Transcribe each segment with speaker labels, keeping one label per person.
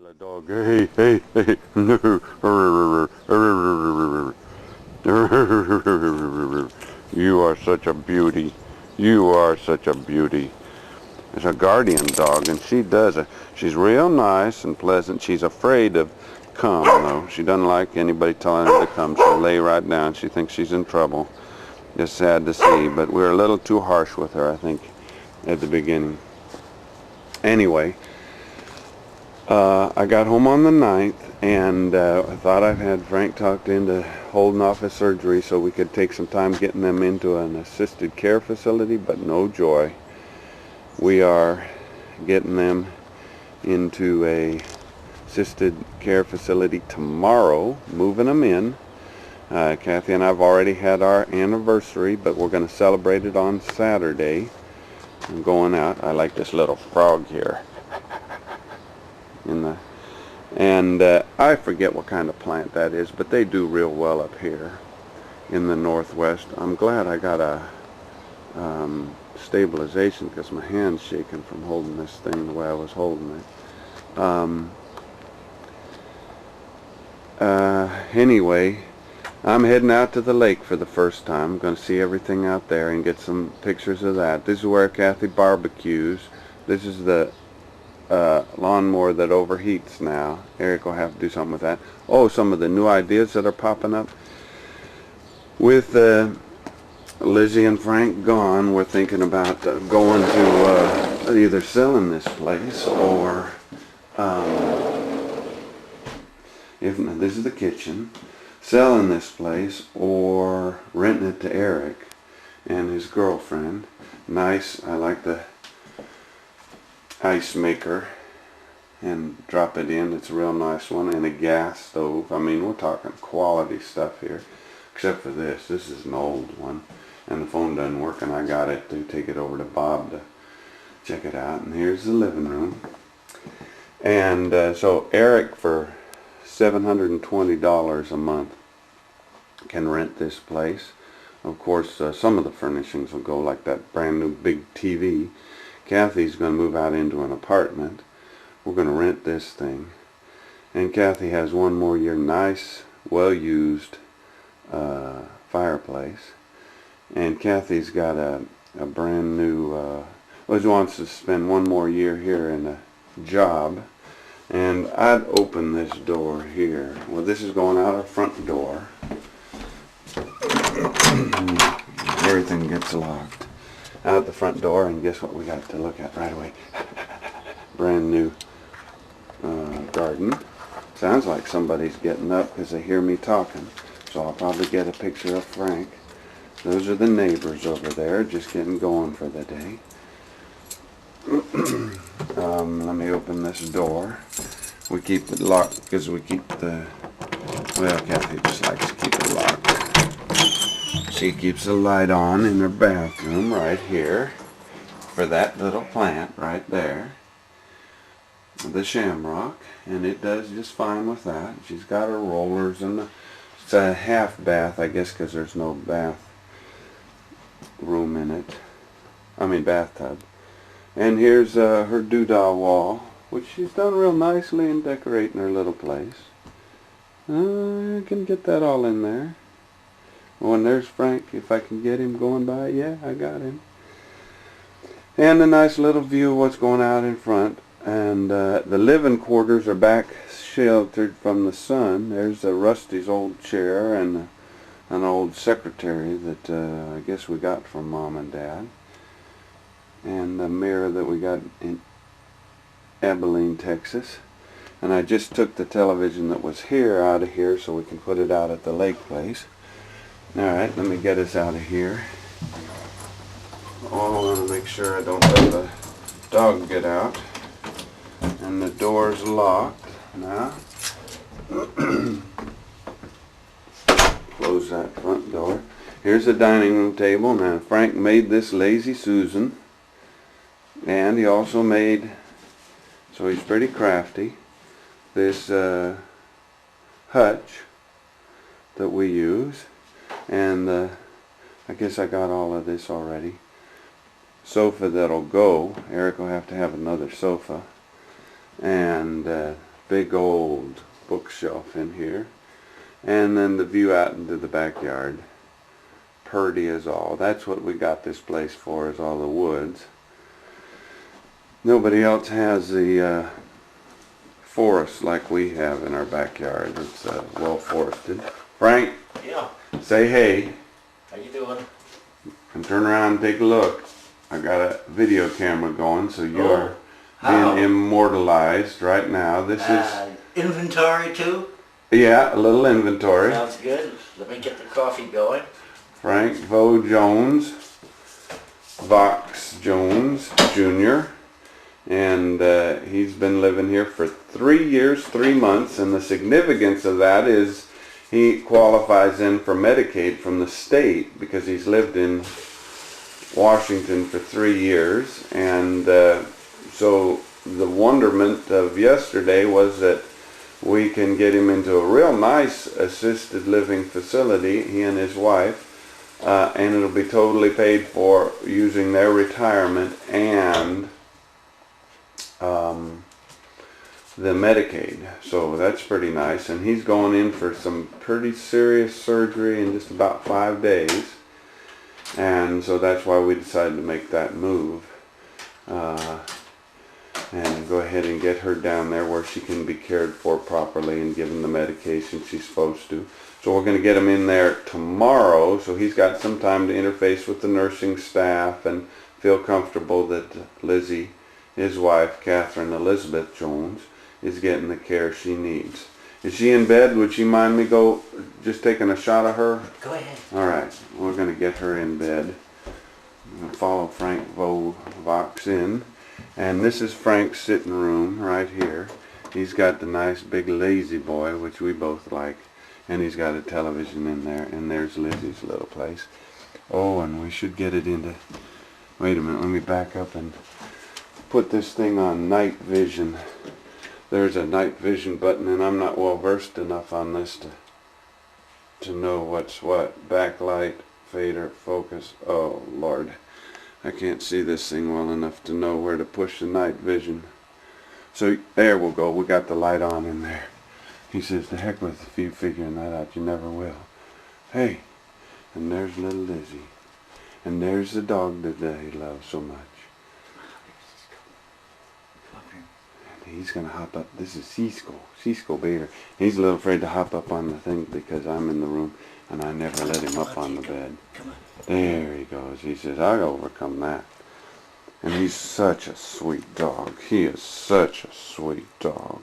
Speaker 1: Lila dog. Hey, hey, hey. You are such a beauty. You are such a beauty. It's a guardian dog, and she's real nice and pleasant. She's afraid of come, though. She doesn't like anybody telling her to come. She'll lay right down. She thinks she's in trouble. It's sad to see, but we're a little too harsh with her, I think, at the beginning. Anyway, I got home on the 9th, and I thought I've had Frank talked into holding off his surgery so we could take some time getting them into an assisted care facility, but no joy. We are getting them into a assisted care facility tomorrow, moving them in. Kathy and I have already had our anniversary, but we're going to celebrate it on Saturday. I'm going out. I like this little frog here. I forget what kind of plant that is, but they do real well up here in the Northwest. I'm glad I got a stabilization because my hand's shaking from holding this thing the way I was holding it. Anyway, I'm heading out to the lake for the first time. I'm going to see everything out there and get some pictures of that. This is where Kathy barbecues. This is the lawnmower that overheats now. Eric will have to do something with that. Oh, some of the new ideas that are popping up. With Lizzie and Frank gone, we're thinking about going to either selling this place or this is the kitchen, selling this place or renting it to Eric and his girlfriend. Nice. I like the ice maker and drop it in. It's a real nice one, and a gas stove. I mean, we're talking quality stuff here, except for this. This is an old one and the phone doesn't work, and I got it to take it over to Bob to check it out. And here's the living room. And so Eric, for $720 a month, can rent this place. Of course, some of the furnishings will go, like that brand new big TV. Kathy's going to move out into an apartment. We're going to rent this thing. And Kathy has one more year, nice, well-used fireplace. And Kathy's got a brand new, well, she wants to spend one more year here in a job. And I'd open this door here. Well, this is going out our front door. Everything gets locked out the front door, and guess what we got to look at right away? Brand new garden. Sounds like somebody's getting up because they hear me talking, so I'll probably get a picture of Frank. Those are the neighbors over there, just getting going for the day. Let me open this door. We keep it locked because we keep the, well, Kathy just likes to keep it locked. She keeps the light on in her bathroom right here for that little plant right there, the shamrock, and it does just fine with that. She's got her rollers, and it's a half bath, I guess, because there's no bath room in it. I mean bathtub. And here's her doodah wall, which she's done real nicely in decorating her little place. I can get that all in there. Oh, and there's Frank, if I can get him going by. Yeah, I got him. And a nice little view of what's going out in front. And the living quarters are back sheltered from the sun. There's Rusty's old chair and an old secretary that I guess we got from Mom and Dad. And the mirror that we got in Abilene, Texas. And I just took the television that was here out of here so we can put it out at the lake place. Alright, let me get us out of here. Oh, I want to make sure I don't let the dog get out. And the door's locked now. Close that front door. Here's the dining room table. Now, Frank made this Lazy Susan. And he also made, so he's pretty crafty, this hutch that we use. And I guess I got all of this already. Sofa that'll go. Eric will have to have another sofa. And big old bookshelf in here. And then the view out into the backyard. Purdy as all. That's what we got this place for, is all the woods. Nobody else has the forest like we have in our backyard. It's well forested. Frank?
Speaker 2: Yeah.
Speaker 1: Say hey.
Speaker 2: How you doing?
Speaker 1: And turn around and take a look. I got a video camera going, so you are being immortalized right now. This is
Speaker 2: inventory too?
Speaker 1: Yeah, a little inventory.
Speaker 2: Sounds good. Let me get the coffee going.
Speaker 1: Frank Vox Jones Jr. And he's been living here for 3 years, 3 months, and the significance of that is he qualifies in for Medicaid from the state because he's lived in Washington for 3 years. And so the wonderment of yesterday was that we can get him into a real nice assisted living facility, he and his wife, and it'll be totally paid for using their retirement and the Medicaid. So that's pretty nice. And he's going in for some pretty serious surgery in just about 5 days. And so that's why we decided to make that move. And go ahead and get her down there where she can be cared for properly and given the medication she's supposed to. So we're going to get him in there tomorrow, so he's got some time to interface with the nursing staff and feel comfortable that Lizzie, his wife, Catherine Elizabeth Jones, is getting the care she needs. Is she in bed? Would she mind me just taking a shot of her?
Speaker 2: Go ahead.
Speaker 1: All right, we're going to get her in bed. I'm going to follow Frank Vox in. And this is Frank's sitting room right here. He's got the nice big lazy boy, which we both like. And he's got a television in there. And there's Lizzie's little place. Oh, and we should get it into... Wait a minute, let me back up and put this thing on night vision. There's a night vision button, and I'm not well versed enough on this to know what's what. Backlight, fader, focus. Oh, Lord. I can't see this thing well enough to know where to push the night vision. So there we'll go. We got the light on in there. He says, the heck with you figuring that out. You never will. Hey, and there's little Lizzie. And there's the dog that he loves so much. And he's going to hop up. This is Cisco. Cisco Bear. He's a little afraid to hop up on the thing because I'm in the room and I never let him up on the bed.
Speaker 2: Come on.
Speaker 1: There he goes. He says, I'll overcome that. And he's such a sweet dog. He is such a sweet dog.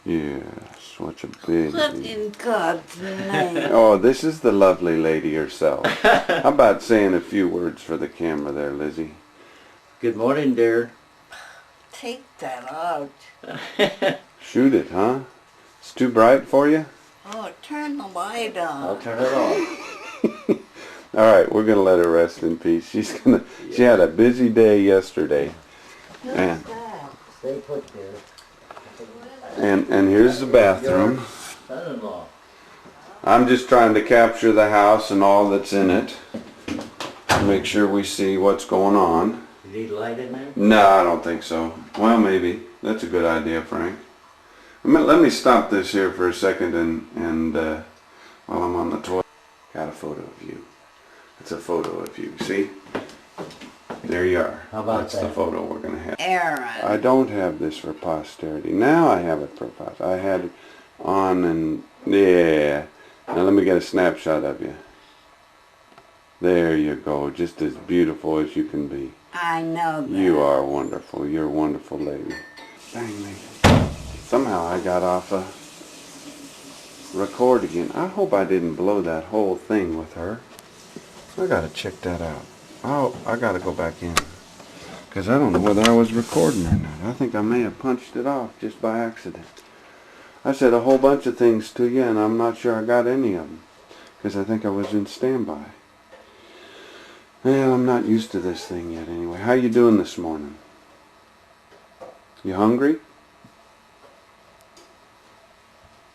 Speaker 1: Yes, such a big...
Speaker 3: What in God's name?
Speaker 1: Oh, this is the lovely lady herself. How about saying a few words for the camera there, Lizzie?
Speaker 2: Good morning, dear.
Speaker 3: Take that out.
Speaker 1: Shoot it, huh? It's too bright for you?
Speaker 3: Oh, turn the light on.
Speaker 2: I'll turn it on.
Speaker 1: All right, we're going to let her rest in peace. She had a busy day yesterday. And
Speaker 2: Stay put there.
Speaker 1: and here's the bathroom.
Speaker 2: Son-in-law.
Speaker 1: I'm just trying to capture the house and all that's in it. Make sure we see what's going on.
Speaker 2: You need light in there?
Speaker 1: No, I don't think so. Well, maybe. That's a good idea, Frank. Let me stop this here for a second and while I'm on the toilet. Got a photo of you. It's a photo of you. See? There you are.
Speaker 2: How about
Speaker 1: That's
Speaker 2: that?
Speaker 1: the photo we're going to have.
Speaker 3: Aaron.
Speaker 1: I don't have this for posterity. Now I have it for posterity. I had it on and... Yeah. Now let me get a snapshot of you. There you go. Just as beautiful as you can be.
Speaker 3: I know that.
Speaker 1: You are wonderful. You're a wonderful lady. Dang me. Somehow I got off record again. I hope I didn't blow that whole thing with her. I gotta check that out. Oh, I gotta go back in. Because I don't know whether I was recording or not. I think I may have punched it off just by accident. I said a whole bunch of things to you and I'm not sure I got any of them. Because I think I was in standby. Well, I'm not used to this thing yet anyway. How you doing this morning? You hungry?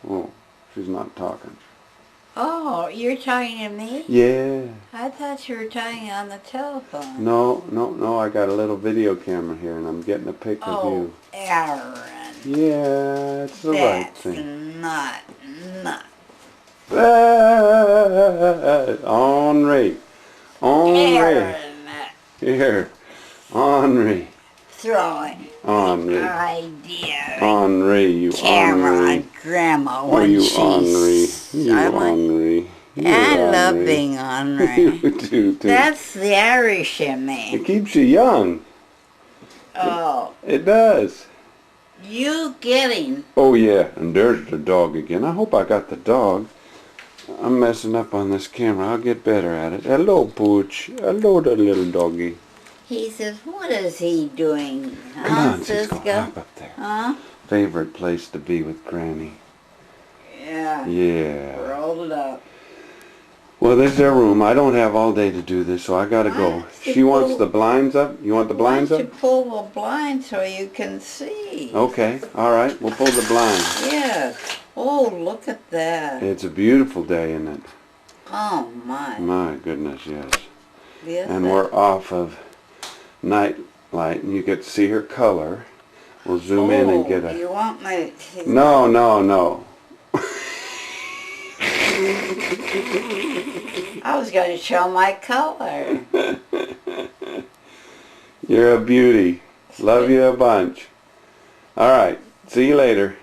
Speaker 1: Oh, she's not talking.
Speaker 3: Oh, you're talking to me?
Speaker 1: Yeah.
Speaker 3: I thought you were talking on the telephone.
Speaker 1: No. I got a little video camera here and I'm getting a pic of
Speaker 3: Oh,
Speaker 1: you.
Speaker 3: Aaron.
Speaker 1: Yeah, it's the right
Speaker 3: That's
Speaker 1: thing.
Speaker 3: not.
Speaker 1: Henri. Henri.
Speaker 3: Aaron,
Speaker 1: Here. Henri.
Speaker 3: throwing
Speaker 1: Henri.
Speaker 3: idea.
Speaker 1: Henri, you
Speaker 3: Camera
Speaker 1: Henri.
Speaker 3: on Grandma
Speaker 1: Oh,
Speaker 3: when
Speaker 1: you Henri.
Speaker 3: she's.
Speaker 1: You Henri.
Speaker 3: I love
Speaker 1: Henri.
Speaker 3: being
Speaker 1: You
Speaker 3: Henri.
Speaker 1: do too.
Speaker 3: That's the Irish in
Speaker 1: It
Speaker 3: me.
Speaker 1: keeps you young.
Speaker 3: Oh,
Speaker 1: It does.
Speaker 3: you getting.
Speaker 1: Oh yeah, and there's the dog again. I hope I got the dog. I'm messing up on this camera. I'll get better at it. Hello, Pooch. Hello, the little doggy.
Speaker 3: He says, what is he doing?
Speaker 1: Come on, she's going
Speaker 3: Cisco?
Speaker 1: up there.
Speaker 3: Huh?
Speaker 1: Favorite place to be with Granny.
Speaker 3: Yeah.
Speaker 1: Yeah.
Speaker 3: Rolled up.
Speaker 1: Well, there's their room. I don't have all day to do this, so I gotta go.
Speaker 3: What?
Speaker 1: She wants the blinds up. You want the blinds
Speaker 3: Why don't
Speaker 1: up?
Speaker 3: you pull the blind so you can see?
Speaker 1: Okay. All right. We'll pull the blinds.
Speaker 3: Yes. Oh, look at that.
Speaker 1: It's a beautiful day, isn't it?
Speaker 3: Oh, my.
Speaker 1: My goodness, yes.
Speaker 3: Yes,
Speaker 1: And we're off of night light, and you get to see her color. We'll zoom in and get
Speaker 3: do you
Speaker 1: a...
Speaker 3: want me to...
Speaker 1: No, no, no.
Speaker 3: I was going to show my color.
Speaker 1: You're a beauty. Love you a bunch. All right. See you later.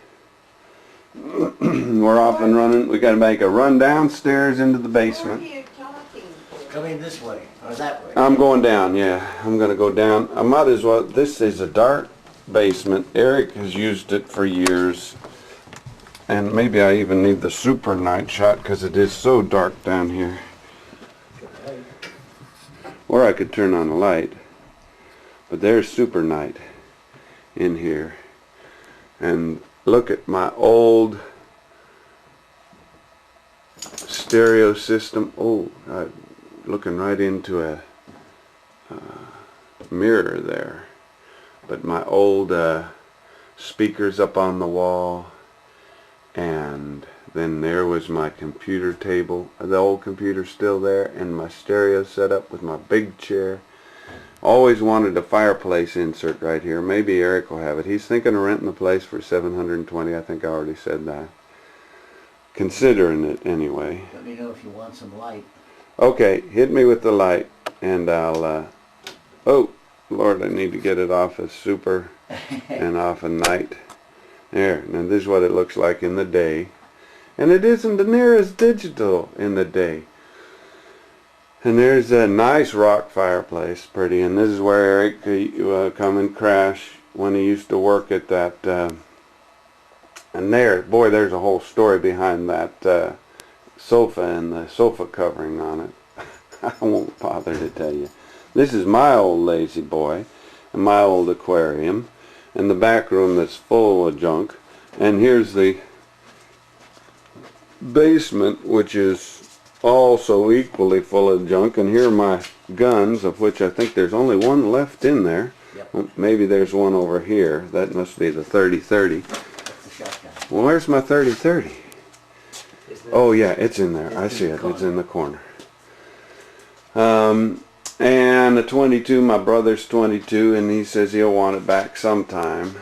Speaker 1: We're off and running. We got to make a run downstairs into the basement.
Speaker 3: Who are you talking to?
Speaker 2: Coming this way, or that way.
Speaker 1: I'm going down, yeah. I'm going to go down. I might as well. This is a dark basement. Eric has used it for years. And maybe I even need the super night shot because it is so dark down here. Or I could turn on a light. But there's super night in here. And look at my old stereo system. Oh, I'm looking right into a mirror there. But my old speakers up on the wall. And then there was my computer table. The old computer's still there. And my stereo set up with my big chair. Always wanted a fireplace insert right here. Maybe Eric will have it. He's thinking of renting the place for $720. I think I already said that. Considering it anyway.
Speaker 2: Let me know if you want some light.
Speaker 1: Okay, hit me with the light and I'll oh Lord, I need to get it off of super and off of night. There, now this is what it looks like in the day. And it isn't the nearest digital in the day. And there's a nice rock fireplace, pretty. And this is where Eric come and crash when he used to work at that. And there, boy, there's a whole story behind that sofa and the sofa covering on it. I won't bother to tell you. This is my old lazy boy and my old aquarium and the back room that's full of junk. And here's the basement, which is also equally full of junk. And here are my guns, of which I think there's only one left in there.
Speaker 2: Yep.
Speaker 1: Well, maybe there's one over here. That must be the 30-30.
Speaker 2: That's the shotgun.
Speaker 1: Well, where's my 30-30?
Speaker 2: Is there-
Speaker 1: Oh yeah, it's in there. I see it. It's in the corner. And the 22, my brother's 22, and he says he'll want it back sometime.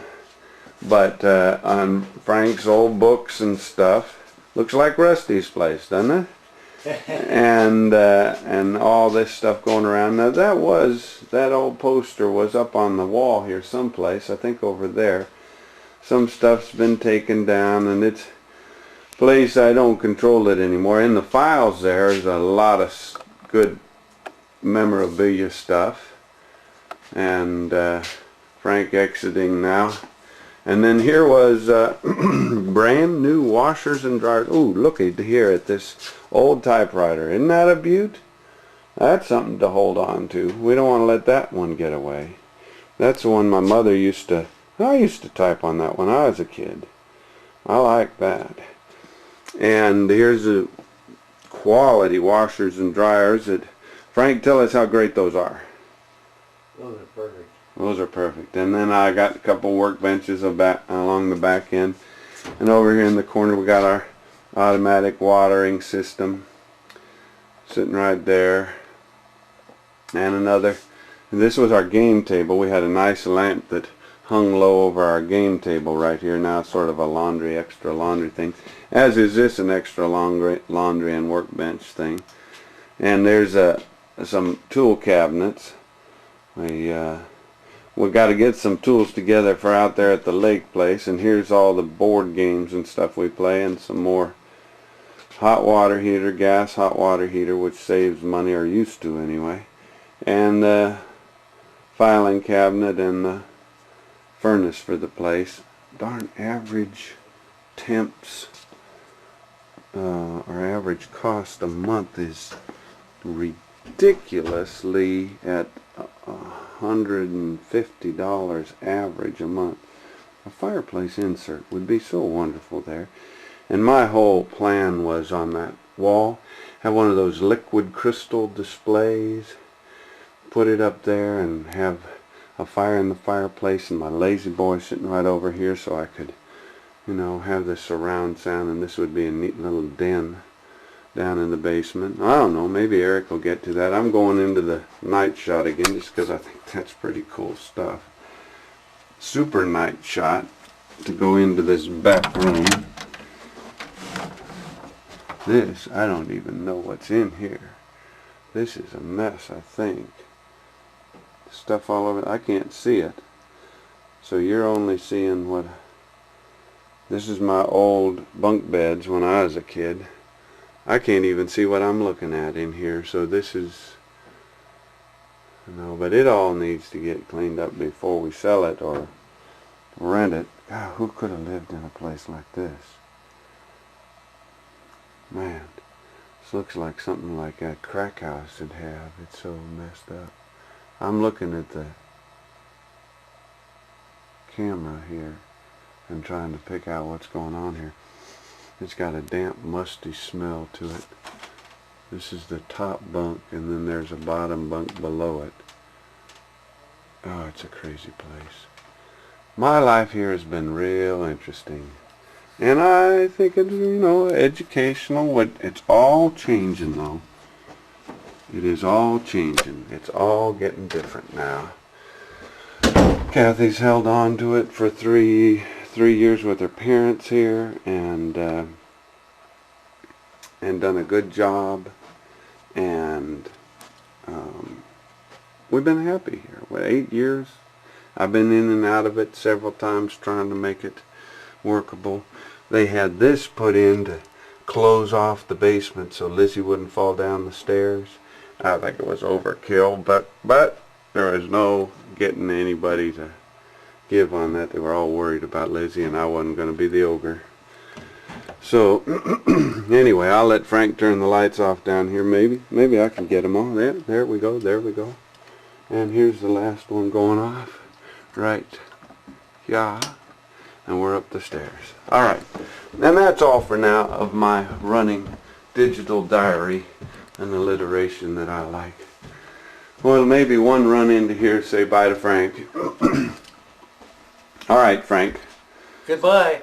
Speaker 1: But on Frank's old books and stuff, looks like Rusty's place, doesn't it? and all this stuff going around. Now that old poster was up on the wall here someplace, I think over there. Some stuff's been taken down, and it's a place I don't control it anymore. In the files there's a lot of good memorabilia stuff, and Frank exiting now. And then here was brand new washers and dryers. Ooh, looky here at this old typewriter. Isn't that a beaut? That's something to hold on to. We don't want to let that one get away. That's the one my mother used to... I used to type on that when I was a kid. I like that. And here's the quality washers and dryers that... Frank, tell us how great those are.
Speaker 2: Those are perfect.
Speaker 1: Those are perfect. And then I got a couple workbenches along the back end. And over here in the corner we got our automatic watering system sitting right there. And another. And this was our game table. We had a nice lamp that hung low over our game table right here. Now it's sort of a extra laundry thing. As is this, an extra laundry and workbench thing. And there's some tool cabinets. We got to get some tools together for out there at the lake place. And here's all the board games and stuff we play, and some more hot water heater, gas hot water heater, which saves money, or used to anyway. And the filing cabinet and the furnace for the place. Darn, average temps or average cost a month is ridiculously at $150 average a month. A fireplace insert would be so wonderful there. And my whole plan was on that wall, have one of those liquid crystal displays, put it up there, and have a fire in the fireplace, and my lazy boy sitting right over here, so I could, you know, have this surround sound, and this would be a neat little den down in the basement. I don't know, maybe Eric will get to that. I'm going into the night shot again just because I think that's pretty cool stuff. Super night shot to go into this back room. This, I don't even know what's in here. This is a mess, I think. Stuff all over. I can't see it. So you're only seeing what... This is my old bunk beds when I was a kid. I can't even see what I'm looking at in here. So this is... No, but it all needs to get cleaned up before we sell it or rent it. God, who could have lived in a place like this? Man, this looks like something like a crack house would have. It's so messed up. I'm looking at the camera here and trying to pick out what's going on here. It's got a damp, musty smell to it. This is the top bunk, and then there's a bottom bunk below it. Oh, it's a crazy place. My life here has been real interesting. And I think it's, you know, educational. It's all changing, though. It is all changing. It's all getting different now. Kathy's held on to it for three years with her parents here, and done a good job. And we've been happy here. What, 8 years? I've been in and out of it several times trying to make it workable. They had this put in to close off the basement so Lizzie wouldn't fall down the stairs. I think it was overkill, but there was no getting anybody to give on that. They were all worried about Lizzie, and I wasn't going to be the ogre. So anyway, I'll let Frank turn the lights off down here. Maybe I can get them on. There we go. There we go. And here's the last one going off. Right. Yeah. And we're up the stairs. Alright. And that's all for now of my running digital diary and alliteration that I like. Well, maybe one run into here, say bye to Frank. Alright, Frank.
Speaker 2: Goodbye.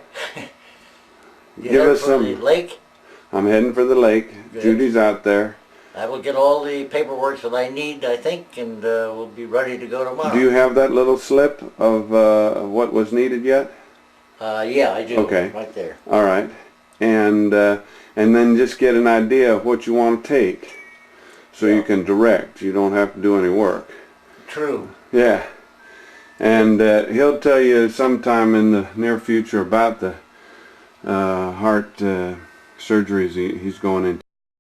Speaker 1: Give us some...
Speaker 2: The lake?
Speaker 1: I'm heading for the lake.
Speaker 2: Good.
Speaker 1: Judy's out there.
Speaker 2: I will get all the paperwork that I need, I think, and we'll be ready to go tomorrow.
Speaker 1: Do you have that little slip of what was needed yet?
Speaker 2: Yeah, I do.
Speaker 1: Okay.
Speaker 2: Right there.
Speaker 1: All right. And then just get an idea of what you want to take so you can direct. You don't have to do any work.
Speaker 2: True.
Speaker 1: Yeah. And he'll tell you sometime in the near future about the heart surgeries he's going into.